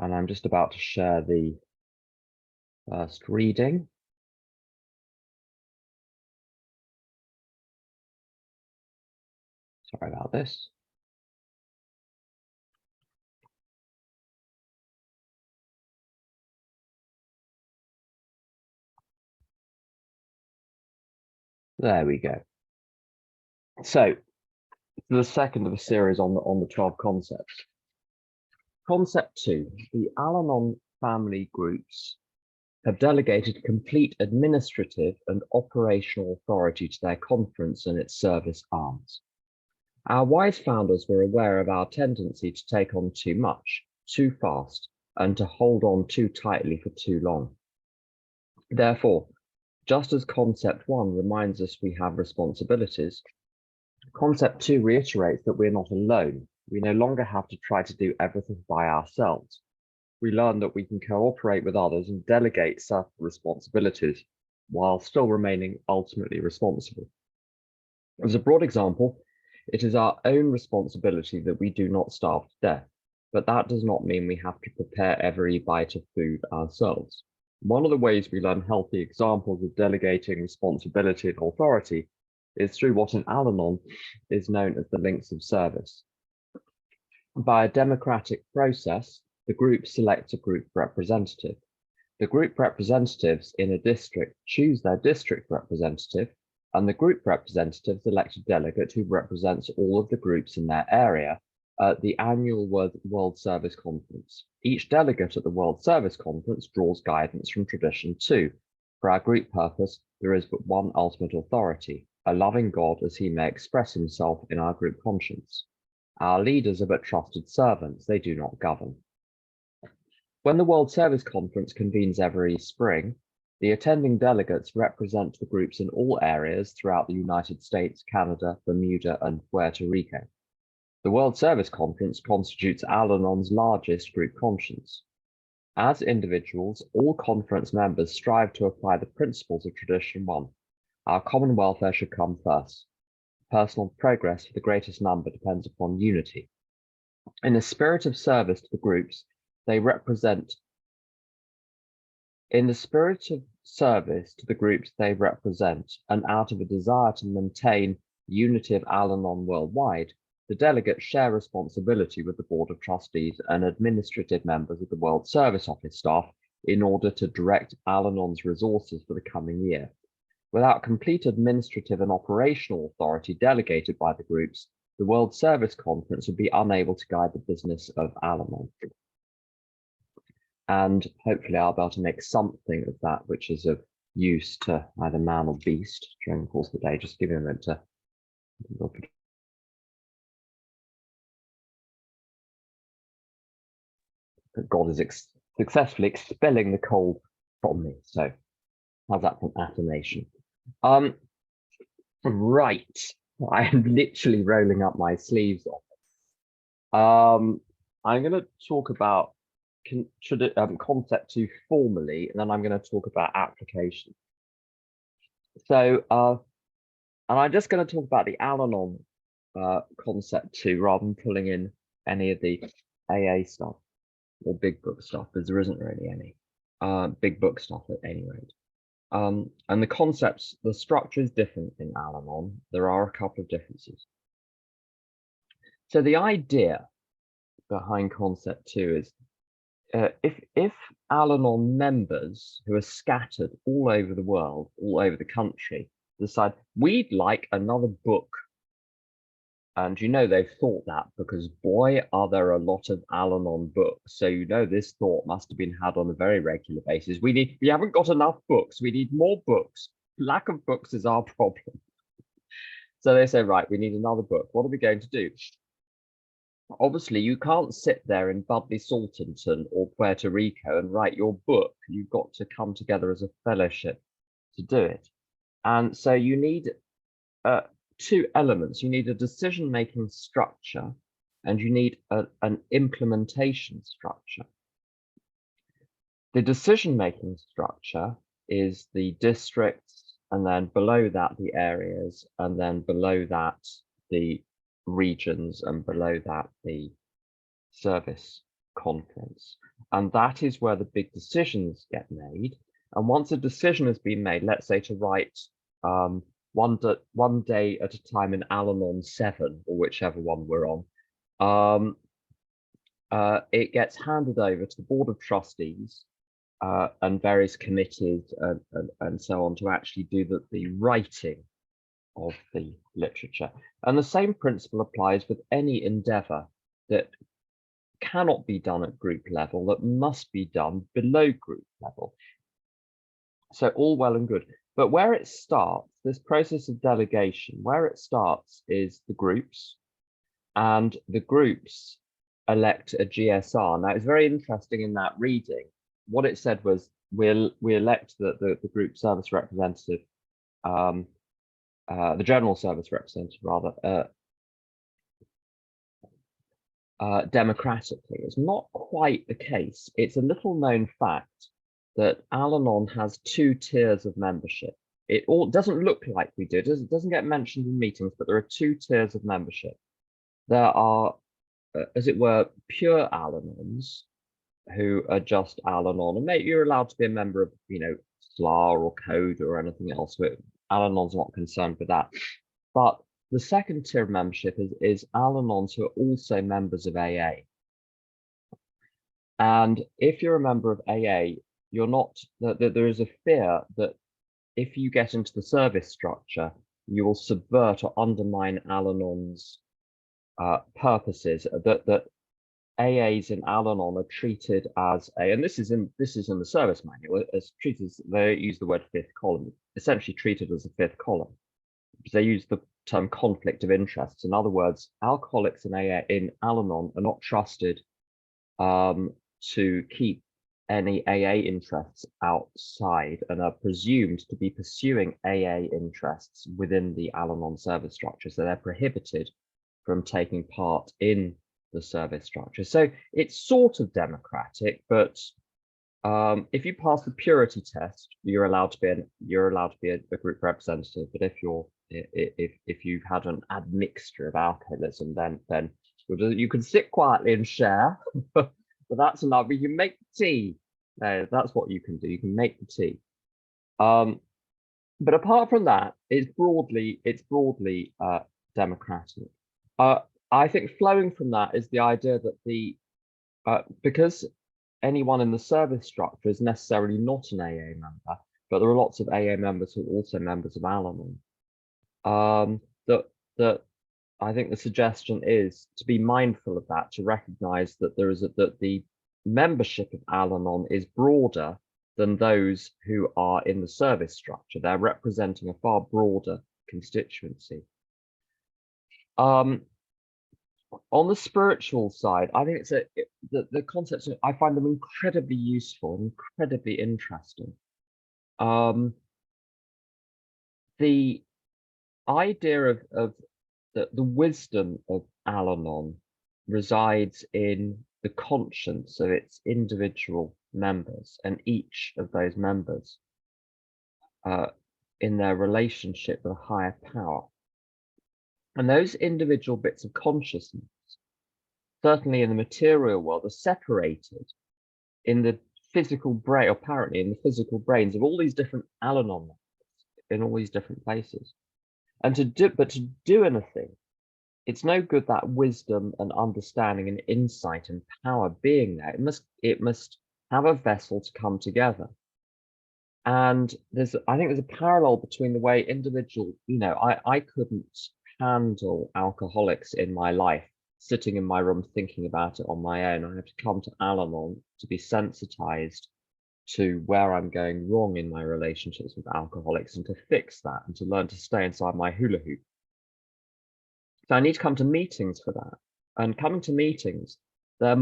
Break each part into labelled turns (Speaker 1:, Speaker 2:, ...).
Speaker 1: And I'm just about to share the first reading. Sorry about this. There we go. So the second of a series on the 12 concepts. Concept 2, the Al-Anon family groups have delegated complete administrative and operational authority to their conference and its service arms. Our wise founders were aware of our tendency to take on too much, too fast, and to hold on too tightly for too long. Therefore, just as concept 1 reminds us we have responsibilities, concept 2 reiterates that we're not alone. We no longer have to try to do everything by ourselves. We learn that we can cooperate with others and delegate certain responsibilities while still remaining ultimately responsible. As a broad example, it is our own responsibility that we do not starve to death, but that does not mean we have to prepare every bite of food ourselves. One of the ways we learn healthy examples of delegating responsibility and authority is through what in Al-Anon is known as the links of service. By a democratic process, the group selects a group representative. The group representatives in a district choose their district representative, and the group representatives elect a delegate who represents all of the groups in their area at the annual World Service Conference. Each delegate at the World Service Conference draws guidance from tradition too. For our group purpose, there is but one ultimate authority, a loving God as he may express himself in our group conscience. Our leaders are but trusted servants, they do not govern. When the World Service Conference convenes every spring, the attending delegates represent the groups in all areas throughout the United States, Canada, Bermuda, and Puerto Rico. The World Service Conference constitutes Al-Anon's largest group conscience. As individuals, all conference members strive to apply the principles of Tradition 1. Our common welfare should come first. Personal progress for the greatest number depends upon unity. In the spirit of service to the groups, they represent. In the spirit of service to the groups they represent, and out of a desire to maintain unity of Al-Anon worldwide, the delegates share responsibility with the Board of Trustees and administrative members of the World Service Office staff in order to direct Al-Anon's resources for the coming year. Without complete administrative and operational authority delegated by the groups, the World Service Conference would be unable to guide the business of Al-Anon. And hopefully I'll be able to make something of that which is of use to either man or beast during the course of the day. Just give me a minute to God is successfully expelling the cold from me. So how's that for an affirmation? Right. I am literally rolling up my sleeves off. I'm going to talk about concept 2 formally, and then I'm going to talk about application. So, and I'm just going to talk about the Al-Anon concept 2 rather than pulling in any of the AA stuff or Big Book stuff, because there isn't really any Big Book stuff at any rate. And the concepts, the structure is different in Al-Anon. There are a couple of differences. So the idea behind concept 2 is if Al-Anon members who are scattered all over the world, all over the country, decide we'd like another book, and you know they've thought that because boy are there a lot of Al-Anon books, so you know this thought must have been had on a very regular basis. We haven't got enough books, we need more books. Lack of books is our problem. So they say, right, we need another book. What are we going to do? Obviously, you can't sit there in Budley Salterton or Puerto Rico and write your book. You've got to come together as a fellowship to do it. And so you need 2 elements. You need a decision-making structure and you need an implementation structure. The decision-making structure is the districts, and then below that, the areas, and then below that, the regions, and below that, the service conference. And that is where the big decisions get made. And once a decision has been made, let's say to write one day at a time in Al-Anon 7, or whichever one we're on, it gets handed over to the Board of Trustees and various committees and so on to actually do the writing of the literature. And the same principle applies with any endeavour that cannot be done at group level, that must be done below group level. So all well and good. But where it starts, this process of delegation, where it starts is the groups, and the groups elect a GSR. Now, it's very interesting in that reading. What it said was, we elect the group service representative, the general service representative, rather, democratically. It's not quite the case. It's a little known fact that Al-Anon has 2 tiers of membership. It all doesn't look like we do. It doesn't get mentioned in meetings, but there are 2 tiers of membership. There are, as it were, pure Al-Anons who are just Al-Anon, and maybe you're allowed to be a member of, SLA or Code or anything else. But Al-Anon's not concerned with that. But the second tier of membership is Al-Anons who are also members of AA. And if you're a member of AA, you're not, there is a fear that if you get into the service structure, you will subvert or undermine Al-Anon's purposes, that AAs in Al-Anon are treated as and this is in the service manual, as treated as, they use the word 5th column, essentially treated as a 5th column. They use the term conflict of interests. In other words, alcoholics in Al-Anon are not trusted to keep any AA interests outside, and are presumed to be pursuing AA interests within the Al-Anon service structure. So they're prohibited from taking part in the service structure. So it's sort of democratic, but if you pass the purity test, you're allowed to be a group representative. But if you've had an admixture of alcoholism, then you can sit quietly and share. But that's enough. You can make the tea. That's what you can do. You can make the tea. But apart from that, it's broadly democratic. I think flowing from that is the idea that because anyone in the service structure is necessarily not an AA member, but there are lots of AA members who are also members of Al-Anon. That I think the suggestion is to be mindful of that, to recognise that that the membership of Al-Anon is broader than those who are in the service structure. They're representing a far broader constituency. On the spiritual side, I think it's the concepts, I find them incredibly useful and incredibly interesting. The idea of the wisdom of Al-Anon resides in the conscience of its individual members, and each of those members in their relationship with a higher power. And those individual bits of consciousness, certainly in the material world, are separated in the physical brain, apparently in the physical brains of all these different Al-Anon members in all these different places. And to do anything, it's no good that wisdom and understanding and insight and power being there. It must have a vessel to come together. And I think there's a parallel between the way individual, I couldn't handle alcoholics in my life, sitting in my room thinking about it on my own. I have to come to Al-Anon to be sensitized to where I'm going wrong in my relationships with alcoholics, and to fix that, and to learn to stay inside my hula hoop. So I need to come to meetings for that. And coming to meetings, the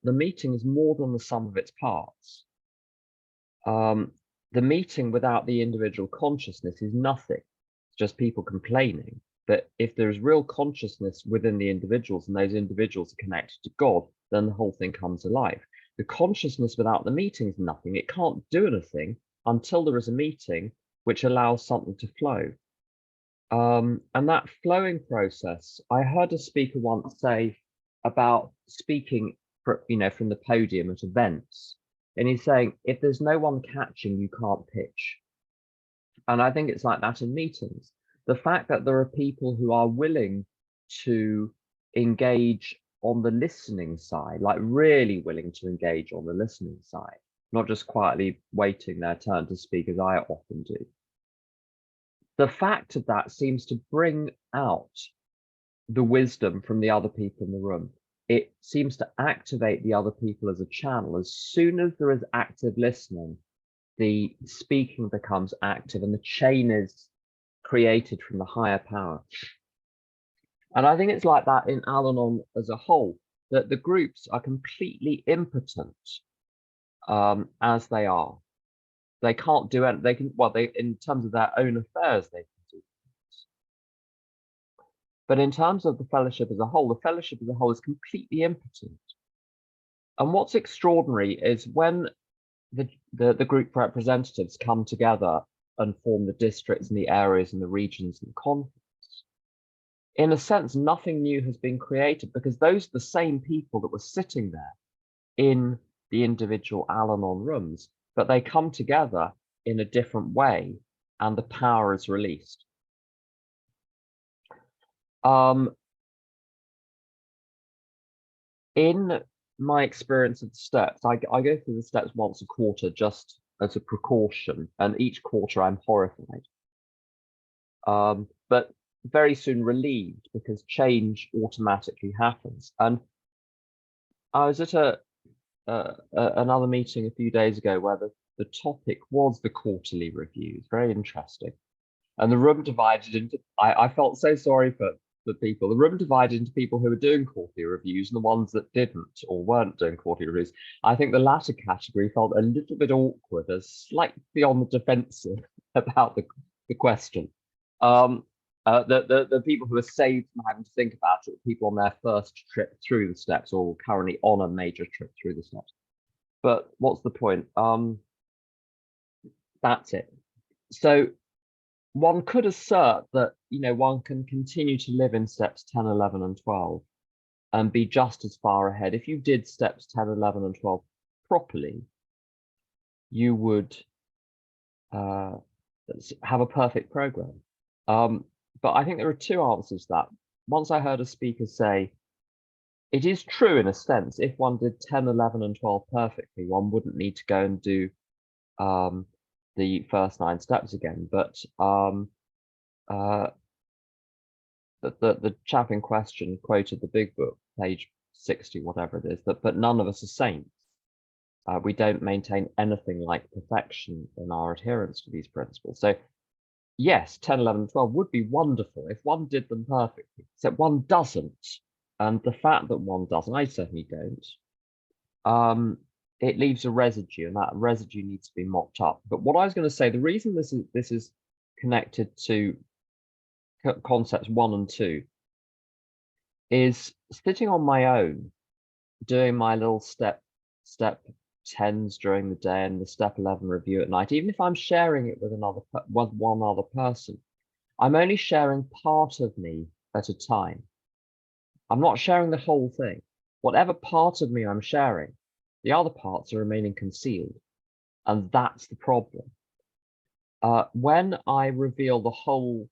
Speaker 1: meeting is more than the sum of its parts. The meeting without the individual consciousness is nothing. It's just people complaining. But if there's real consciousness within the individuals, and those individuals are connected to God, then the whole thing comes alive. The consciousness without the meeting is nothing. It can't do anything until there is a meeting which allows something to flow. And that flowing process, I heard a speaker once say about speaking from the podium at events. And he's saying, if there's no one catching, you can't pitch. And I think it's like that in meetings. The fact that there are people who are willing to engage on the listening side, like really willing to engage on the listening side, not just quietly waiting their turn to speak, as I often do. The fact of that seems to bring out the wisdom from the other people in the room. It seems to activate the other people as a channel. As soon as there is active listening, the speaking becomes active and the chain is created from the higher power. And I think it's like that in Al-Anon as a whole, that the groups are completely impotent as they are. They can't do anything. They can, well, in terms of their own affairs, they can do things. But in terms of the fellowship as a whole, the fellowship as a whole is completely impotent. And what's extraordinary is when the group representatives come together and form the districts and the areas and the regions and the conference, in a sense, nothing new has been created, because those are the same people that were sitting there in the individual Al-Anon rooms, but they come together in a different way and the power is released. In my experience of the steps, I go through the steps once a quarter just as a precaution, and each quarter I'm horrified. But very soon relieved, because change automatically happens. And I was at another meeting a few days ago where the topic was the quarterly reviews. Very interesting. And the room divided into, I felt so sorry for people. The room divided into people who were doing quarterly reviews and the ones that didn't or weren't doing quarterly reviews. I think the latter category felt a little bit awkward, as slightly on the defensive about the question. The people who are saved from having to think about it, people on their first trip through the steps or currently on a major trip through the steps. But what's the point? That's it. So one could assert that, one can continue to live in steps 10, 11, and 12 and be just as far ahead. If you did steps 10, 11, and 12 properly, you would have a perfect program. But I think there are two answers to that. Once I heard a speaker say, it is true in a sense, if one did 10, 11, and 12 perfectly, one wouldn't need to go and do the first 9 steps again. But the chap in question quoted the Big Book, page 60, whatever it is, but none of us are saints. We don't maintain anything like perfection in our adherence to these principles. So yes, 10, 11, 12 would be wonderful if one did them perfectly, except one doesn't. And the fact that one doesn't, I certainly don't, it leaves a residue, and that residue needs to be mopped up. But what I was going to say, the reason this is connected to concepts 1 and 2 is sitting on my own, doing my little step 10s during the day and the step 11 review at night. Even if I'm sharing it with one other person, I'm only sharing part of me at a time. I'm not sharing the whole thing. Whatever part of me I'm sharing, the other parts are remaining concealed, and that's the problem. When I reveal the whole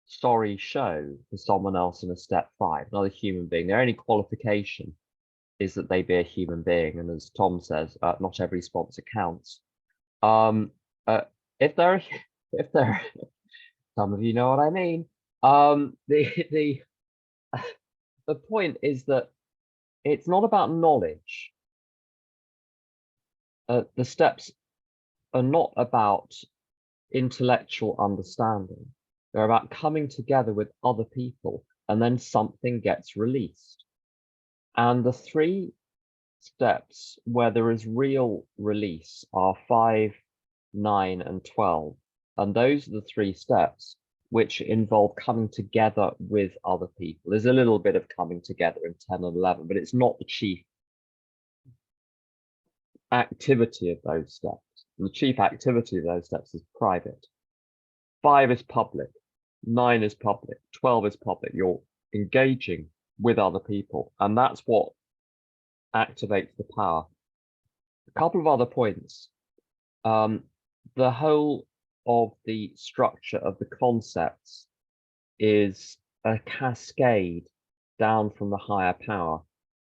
Speaker 1: story show to someone else in a step 5, another human being, their only qualification is that they be a human being, and as Tom says, not every sponsor counts. If there some of you know what I mean. The point is that it's not about knowledge. The steps are not about intellectual understanding. They're about coming together with other people, and then something gets released. And the 3 steps where there is real release are 5, 9, and 12. And those are the 3 steps which involve coming together with other people. There's a little bit of coming together in 10 and 11, but it's not the chief activity of those steps. The chief activity of those steps is private. 5 is public, 9 is public, 12 is public. You're engaging with other people, and that's what activates the power. A couple of other points. The whole of the structure of the concepts is a cascade down from the higher power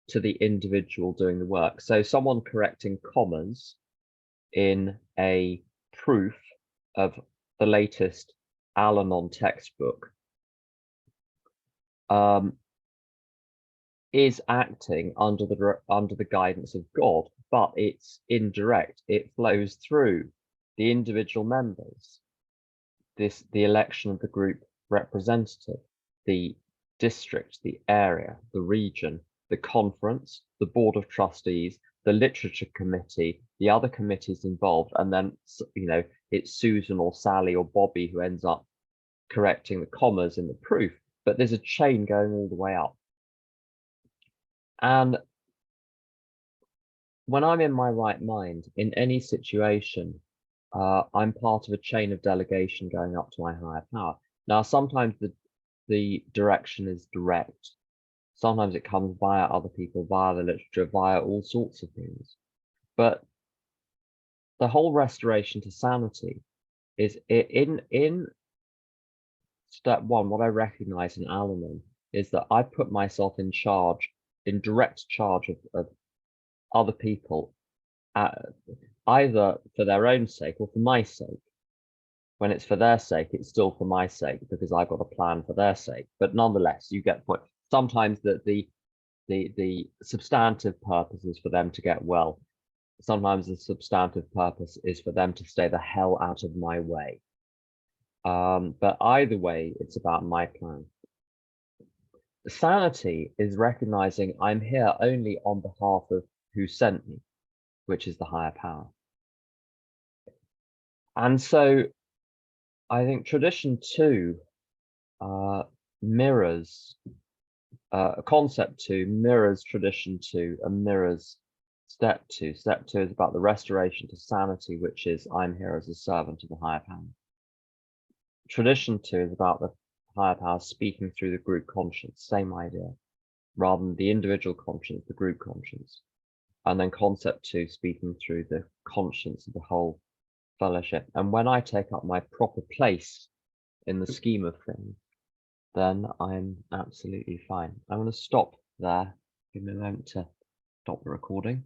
Speaker 1: to the individual doing the work. So someone correcting commas in a proof of the latest Al-Anon textbook is acting under the guidance of God, but it's indirect. It flows through the individual members, the election of the group representative, the district, the area, the region, the conference, the board of trustees, the literature committee, the other committees involved, and then, you know, it's Susan or Sally or Bobby who ends up correcting the commas in the proof, but there's a chain going all the way up. And when I'm in my right mind, in any situation, I'm part of a chain of delegation going up to my higher power. Now, sometimes the direction is direct. Sometimes it comes via other people, via the literature, via all sorts of things. But the whole restoration to sanity is in step one. What I recognize in Al-Anon is that I put myself in charge, in direct charge of other people, either for their own sake or for my sake. When it's for their sake, it's still for my sake because I've got a plan for their sake. But nonetheless, you get the point. Sometimes the substantive purpose is for them to get well. Sometimes the substantive purpose is for them to stay the hell out of my way. But either way, it's about my plan. Sanity is recognizing I'm here only on behalf of who sent me, which is the higher power. And so I think tradition 2 mirrors, concept 2 mirrors tradition 2 and mirrors step 2. Step 2 is about the restoration to sanity, which is I'm here as a servant of the higher power. Tradition 2 is about the higher power speaking through the group conscience, same idea, rather than the individual conscience, the group conscience. And then concept 2 speaking through the conscience of the whole fellowship. And when I take up my proper place in the scheme of things, then I'm absolutely fine. I'm going to stop there. Give me a moment to stop the recording.